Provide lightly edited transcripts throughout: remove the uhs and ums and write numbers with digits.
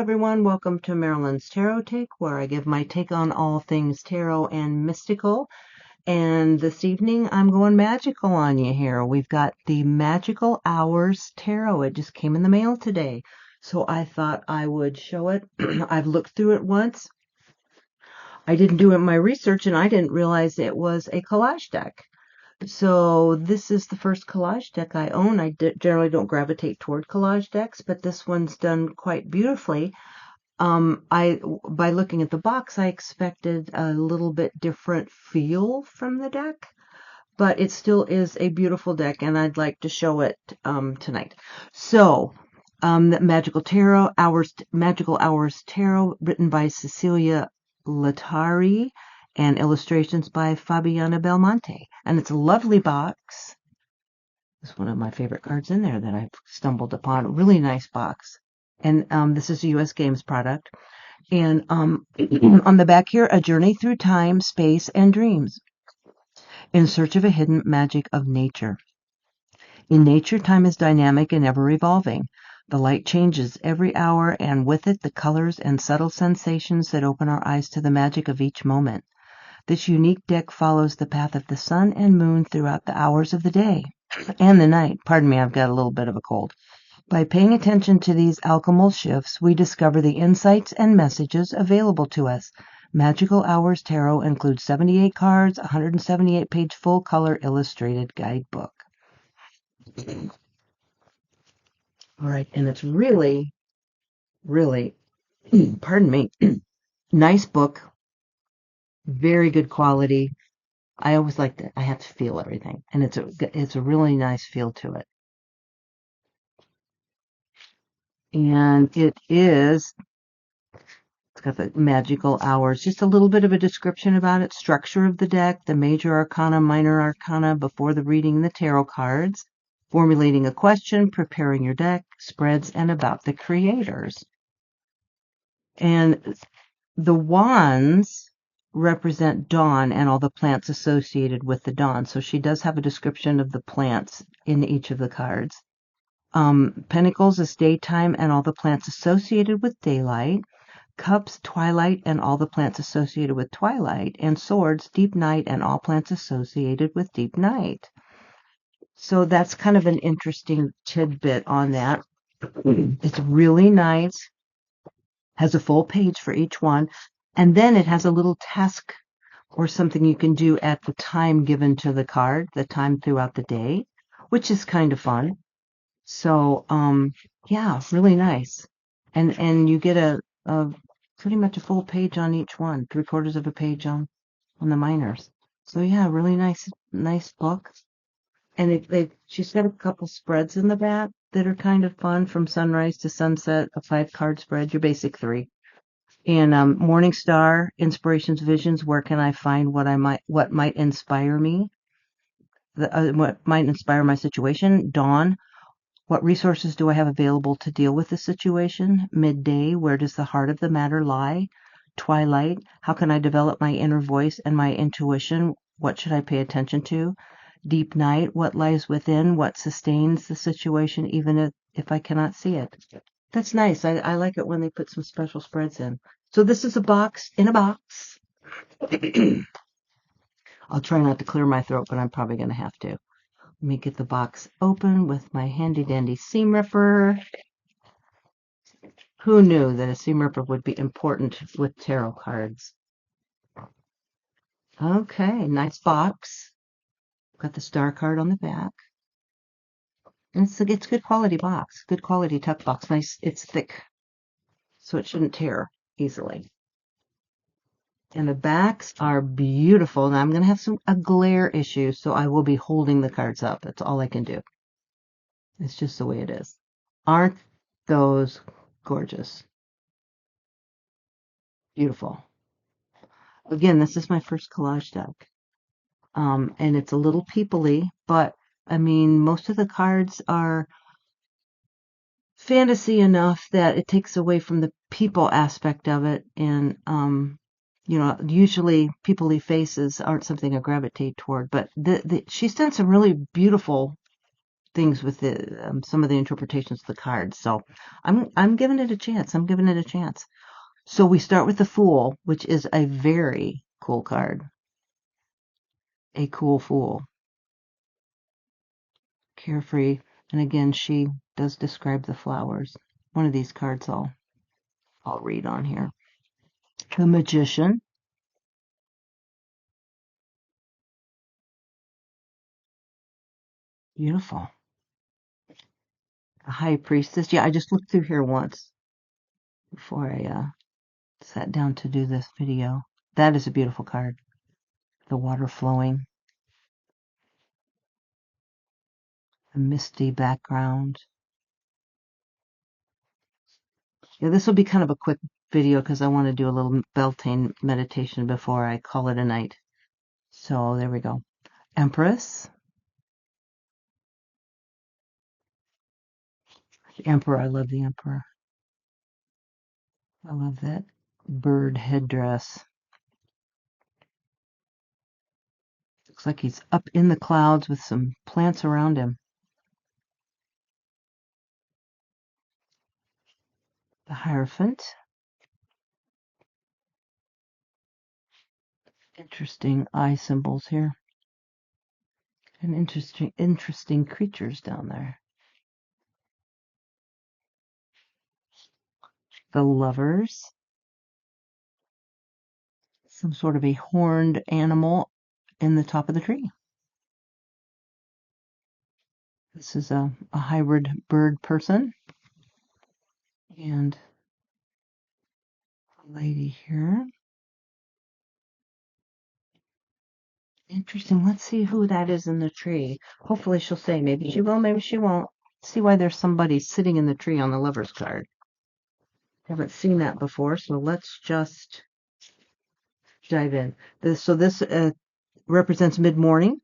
everyone. Welcome to Marilyn's Tarot Take, where I give my take on all things tarot and mystical. And this evening, I'm going magical on you here. We've got the Magical Hours Tarot. It just came in the mail today. So I thought I would show it. I've looked through it once. I didn't do my research, and I didn't realize it was a collage deck. So this is the first collage deck I own. I generally don't gravitate toward collage decks, but this one's done quite beautifully. By looking at the box, I expected a little bit different feel from the deck, but it still is a beautiful deck, and I'd like to show it tonight. So, the Magical Hours Tarot, written by Cecilia Latari, and illustrations by Fabiana Belmonte. And it's a lovely box. It's one of my favorite cards in there that I've stumbled upon. A really nice box. And this is a U.S. Games product. And on the back here, a journey through time, space, and dreams in search of a hidden magic of nature. In nature, time is dynamic and ever evolving. The light changes every hour, and with it, the colors and subtle sensations that open our eyes to the magic of each moment. This unique deck follows the path of the sun and moon throughout the hours of the day and the night. Pardon me, I've got a little bit of a cold. By paying attention to these alchemal shifts, we discover the insights and messages available to us. Magical Hours Tarot includes 78 cards, 178-page full-color illustrated guidebook. All right, and it's really, really, pardon me, nice book. Very good quality. I always like that. I have to feel everything, and it's a really nice feel to it. And it's got the magical hours. Just a little bit of a description about it. Structure of the deck, the major arcana, minor arcana before the reading the tarot cards, formulating a question, preparing your deck, spreads, and about the creators. And the wands represent dawn and all the plants associated with the dawn. So she does have a description of the plants in each of the cards. Pentacles is daytime and all the plants associated with daylight. Cups, twilight, and all the plants associated with twilight. And swords, deep night, and all plants associated with deep night. So that's kind of an interesting tidbit on that. It's really nice. Has a full page for each one. And then it has a little task or something you can do at the time given to the card, the time throughout the day, which is kind of fun. So, yeah, really nice. And you get a pretty much a full page on each one, 3/4 of a page on the minors. So yeah, really nice book. And she's got a couple spreads in the back that are kind of fun, from sunrise to sunset, a 5-card spread, your basic 3. And Morning Star, Inspirations, Visions, where can I find what might inspire me? What might inspire my situation? Dawn, what resources do I have available to deal with the situation? Midday, where does the heart of the matter lie? Twilight, how can I develop my inner voice and my intuition? What should I pay attention to? Deep night, what lies within? What sustains the situation, even if I cannot see it? That's nice. I like it when they put some special spreads in. So this is a box in a box. I'll try not to clear my throat, but I'm probably going to have to. Let me get the box open with my handy dandy seam ripper. Who knew that a seam ripper would be important with tarot cards? Okay, nice box. Got the star card on the back. It's good quality box, good quality tuck box. Nice, it's thick, so it shouldn't tear easily. And the backs are beautiful. Now I'm going to have a glare issue, so I will be holding the cards up. That's all I can do. It's just the way it is. Aren't those gorgeous? Beautiful. Again, this is my first collage deck. And it's a little peoply, but I mean, most of the cards are fantasy enough that it takes away from the people aspect of it. And, usually peoply faces aren't something I gravitate toward, but she's done some really beautiful things with some of the interpretations of the cards. So I'm giving it a chance. I'm giving it a chance. So we start with the Fool, which is a very cool card. A cool Fool. Carefree. And again, she does describe the flowers. One of these cards I'll read on here. The Magician. Beautiful. The High Priestess. Yeah, I just looked through here once before I sat down to do this video. That is a beautiful card. The water flowing. A misty background. Yeah, this will be kind of a quick video because I want to do a little Beltane meditation before I call it a night. So there we go. Empress. The Emperor. I love the Emperor. I love that bird headdress. Looks like he's up in the clouds with some plants around him. The Hierophant. Interesting eye symbols here. And interesting creatures down there. The Lovers. Some sort of a horned animal in the top of the tree. This is a hybrid bird person. And a lady here. Interesting. Let's see who that is in the tree. Hopefully she'll say. Maybe she will, maybe she won't. See why there's somebody sitting in the tree on the Lover's card. Haven't seen that before, so let's just dive in. This represents mid-morning.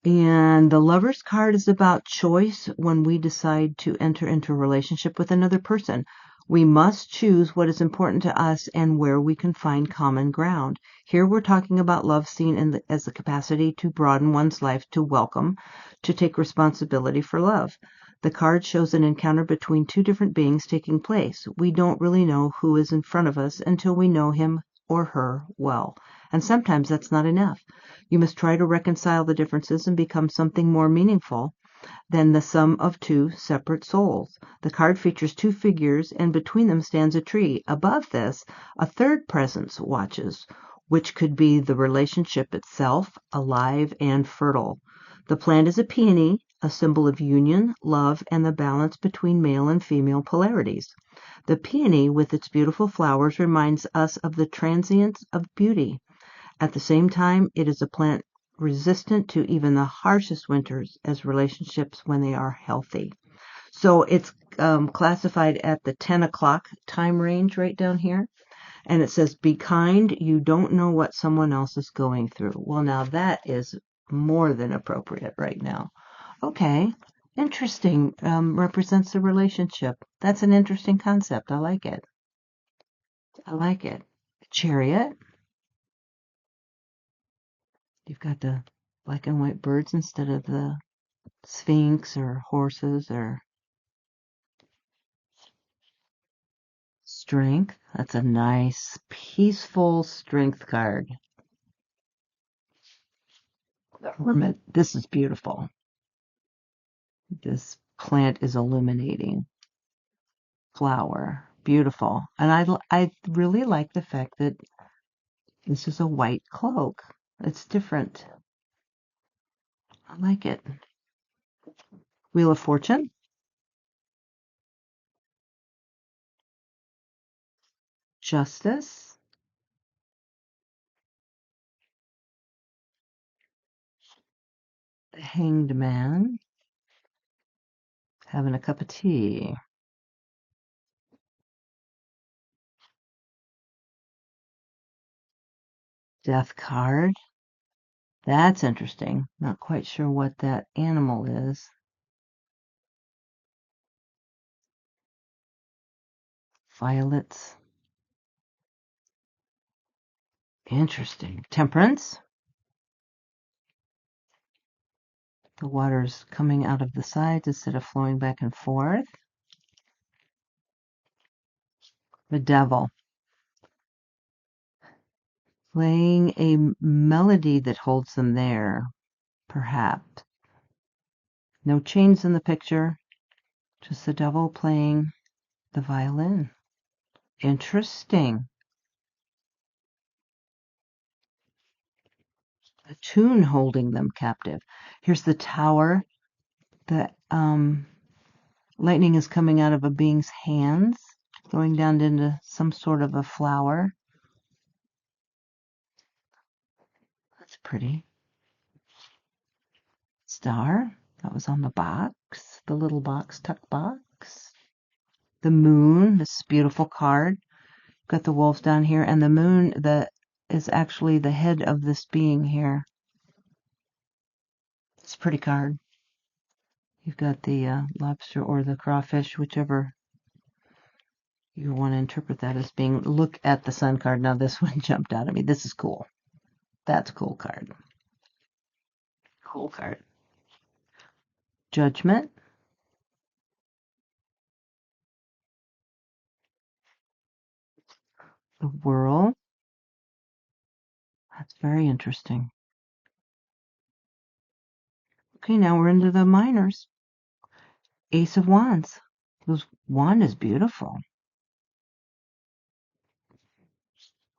And the Lover's card is about choice when we decide to enter into a relationship with another person. We must choose what is important to us and where we can find common ground. Here we're talking about love seen as the capacity to broaden one's life, to welcome, to take responsibility for love. The card shows an encounter between two different beings taking place. We don't really know who is in front of us until we know him or her well. And sometimes that's not enough. You must try to reconcile the differences and become something more meaningful than the sum of two separate souls. The card features two figures, and between them stands a tree. Above this, a third presence watches, which could be the relationship itself, alive and fertile. The plant is a peony, a symbol of union, love, and the balance between male and female polarities. The peony, with its beautiful flowers, reminds us of the transience of beauty. At the same time, it is a plant resistant to even the harshest winters as relationships when they are healthy. So it's classified at the 10 o'clock time range right down here. And it says, be kind. You don't know what someone else is going through. Well, now that is more than appropriate right now. Okay. Interesting. Represents a relationship. That's an interesting concept. I like it. I like it. Chariot. You've got the black and white birds instead of the sphinx or horses or strength. That's a nice, peaceful strength card. The Hermit. This is beautiful. This plant is illuminating. Flower. Beautiful. And I really like the fact that this is a white cloak. It's different. I like it. Wheel of Fortune. Justice. The Hanged Man. Having a cup of tea. Death card. That's interesting. Not quite sure what that animal is. Violets. Interesting. Temperance. The water's coming out of the sides instead of flowing back and forth. The Devil. Playing a melody that holds them there, perhaps. No chains in the picture, just the devil playing the violin. Interesting. A tune holding them captive. Here's the tower. The lightning is coming out of a being's hands, going down into some sort of a flower. That's pretty. Star. That was on the box. The little box, tuck box. The moon. This beautiful card. Got the wolves down here, and the moon that is actually the head of this being here. It's a pretty card. You've got the lobster or the crawfish, whichever you want to interpret that as being. Look at the sun card. Now this one jumped out at me. This is cool. That's a cool card. Cool card. Judgment. The World. That's very interesting. Okay, now we're into the minors. Ace of Wands. This wand is beautiful.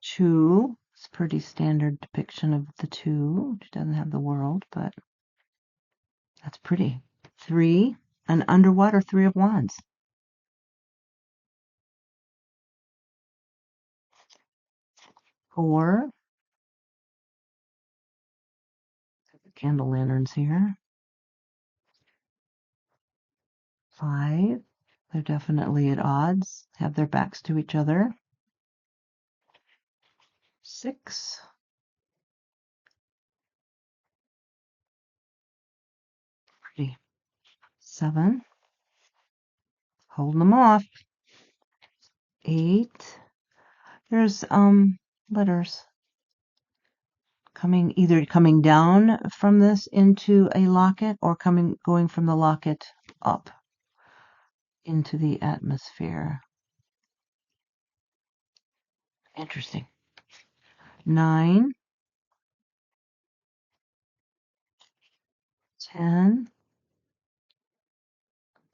Two. It's a pretty standard depiction of the two. She doesn't have the world, but that's pretty. Three. An underwater Three of Wands. Four. Candle lanterns here. Five. They're definitely at odds, have their backs to each other. Six. Pretty. Seven. Holding them off. Eight. There's letters either coming down from this into a locket or going from the locket up into the atmosphere. Interesting. 9. 10.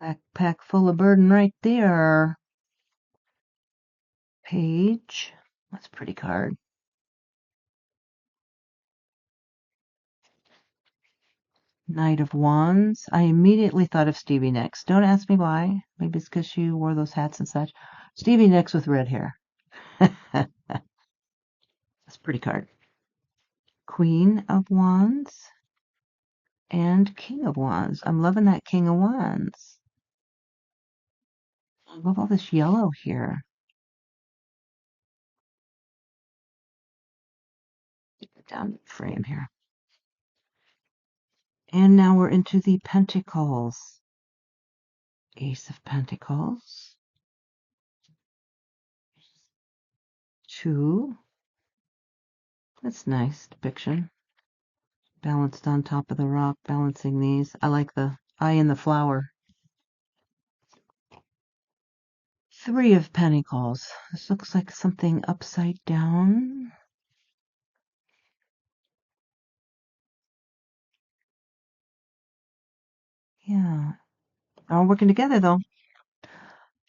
Backpack full of burden right there. Page. That's a pretty card. Knight of Wands. I immediately thought of Stevie Nicks. Don't ask me why. Maybe it's because she wore those hats and such. Stevie Nicks with red hair. That's a pretty card. Queen of Wands and King of Wands. I'm loving that King of Wands. I love all this yellow here. Get it down the frame here. And now we're into the Pentacles. Ace of Pentacles. 2. That's nice depiction. Balanced on top of the rock, balancing these. I like the eye in the flower. 3 of Pentacles. This looks like something upside down. Yeah. All working together, though.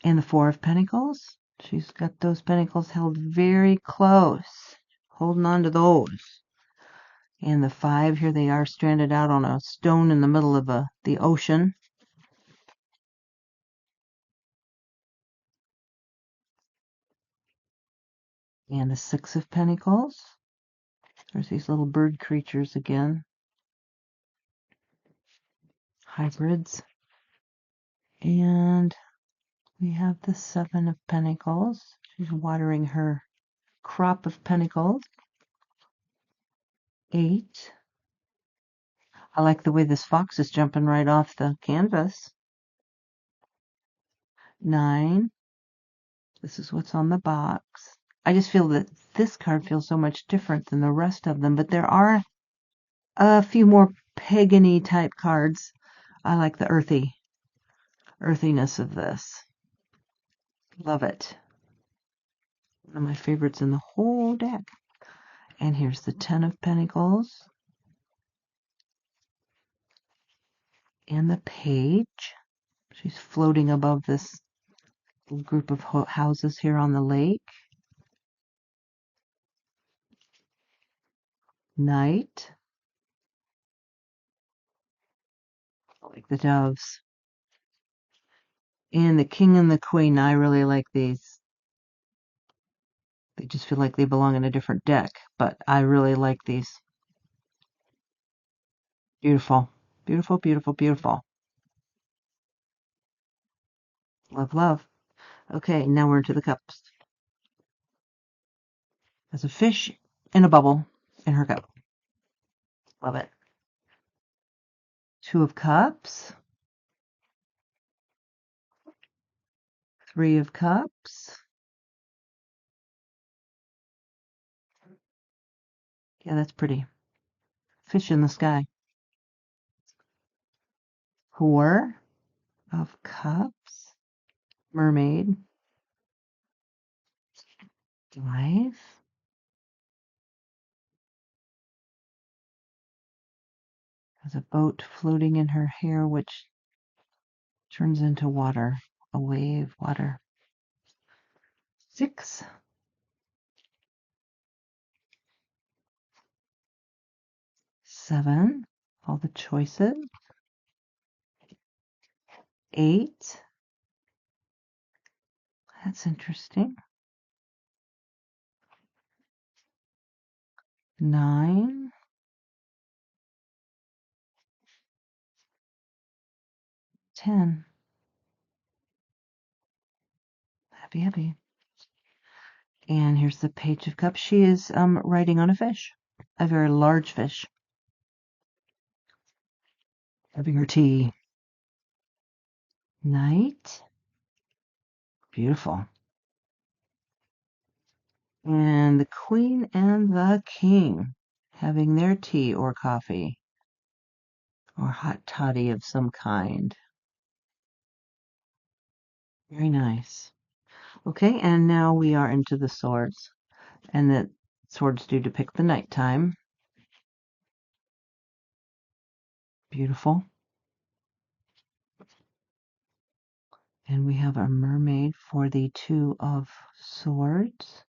And the 4 of Pentacles. She's got those pentacles held very close. Holding on to those. And the 5, here they are stranded out on a stone in the middle of the ocean. And the 6 of Pentacles. There's these little bird creatures again. Hybrids. And we have the 7 of Pentacles. She's watering her crop of pentacles. 8. I like the way this fox is jumping right off the canvas. 9. This is what's on the box. I just feel that this card feels so much different than the rest of them, but there are a few more pagan-y type cards. I like the earthiness of this. Love it. One of my favorites in the whole deck. And here's the Ten of Pentacles. And the Page. She's floating above this group of houses here on the lake. Knight. I like the doves. And the King and the Queen. I really like these. They just feel like they belong in a different deck, but I really like these. Beautiful. Beautiful, beautiful, beautiful. Love, love. Okay, now we're into the cups. There's a fish in a bubble in her cup. Love it. Two of Cups. Three of Cups. Yeah, that's pretty. Fish in the sky. Four of Cups. Mermaid. Five. There's a boat floating in her hair, which turns into water. A wave, water. Six. Seven. All the choices. Eight. That's interesting. 9. 10. Happy, happy. And here's the Page of Cups. She is riding on a fish, a very large fish, having her tea. Knight. Beautiful. And the Queen and the King having their tea or coffee or hot toddy of some kind. Very nice. Okay, and now we are into the swords. And the swords do depict the nighttime. Beautiful. And we have a mermaid for the Two of Swords.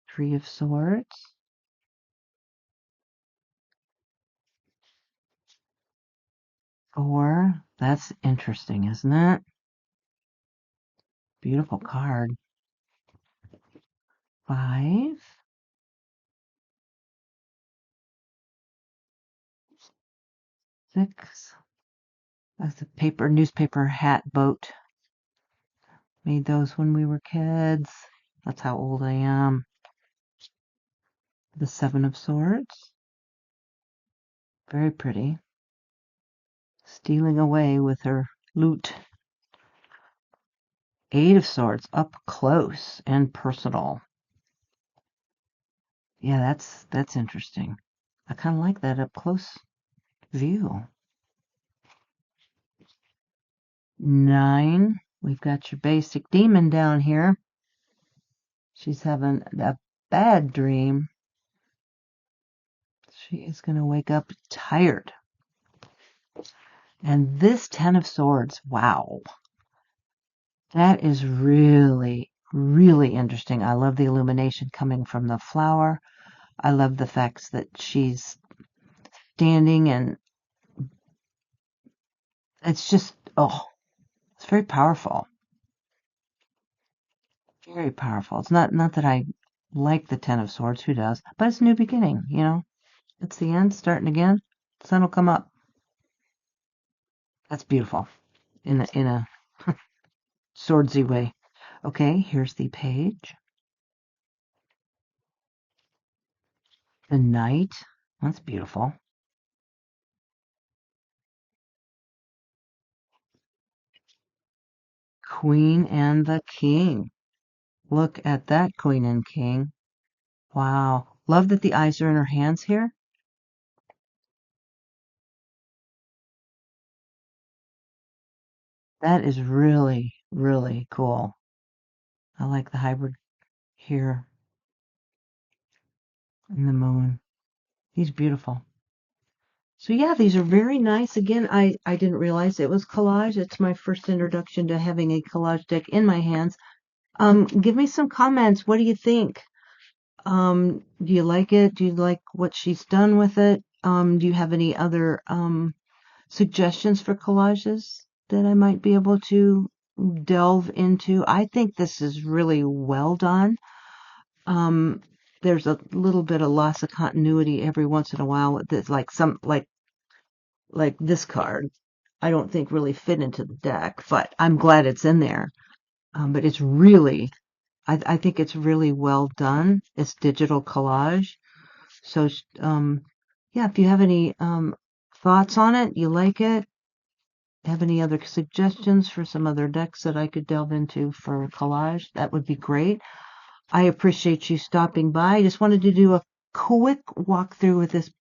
Three of Swords. Four. That's interesting, isn't it? Beautiful card. 5. 6. That's a newspaper hat boat. Made those when we were kids. That's how old I am. The 7 of Swords. Very pretty. Stealing away with her loot. 8 of Swords, up close and personal. Yeah, that's interesting. I kind of like that up close view. 9. We've got your basic demon down here. She's having a bad dream. She is going to wake up tired. And this 10 of Swords, wow. That is really, really interesting. I love the illumination coming from the flower. I love the fact that she's standing and it's just, oh, it's very powerful. Very powerful. It's not that I like the 10 of Swords, who does? But it's a new beginning, you know? It's the end, starting again. The sun will come up. That's beautiful in a swordsy way. Okay, here's the Page. The Knight. That's beautiful. Queen and the King. Look at that Queen and King. Wow. Love that the eyes are in her hands here. That is really, really cool. I like the hybrid here in the moon. He's beautiful. So yeah, these are very nice. Again, I didn't realize it was collage. It's my first introduction to having a collage deck in my hands. Give me some comments. What do you think? Do you like it? Do you like what she's done with it? Do you have any other suggestions for collages that I might be able to delve into? I think this is really well done. Um, there's a little bit of loss of continuity every once in a while with this, like this card. I don't think really fit into the deck, but I'm glad it's in there. But it's really, I think it's really well done. It's digital collage. So, yeah, if you have any thoughts on it, you like it, have any other suggestions for some other decks that I could delve into for collage, that would be great. I appreciate you stopping by. I just wanted to do a quick walkthrough with this,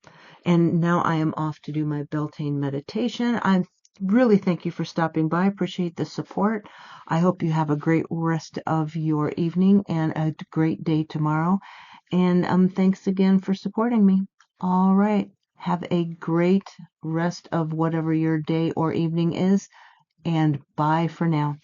and now I am off to do my Beltane meditation. I really thank you for stopping by. I appreciate the support. I hope you have a great rest of your evening and a great day tomorrow. And thanks again for supporting me. All right. Have a great rest of whatever your day or evening is, and bye for now.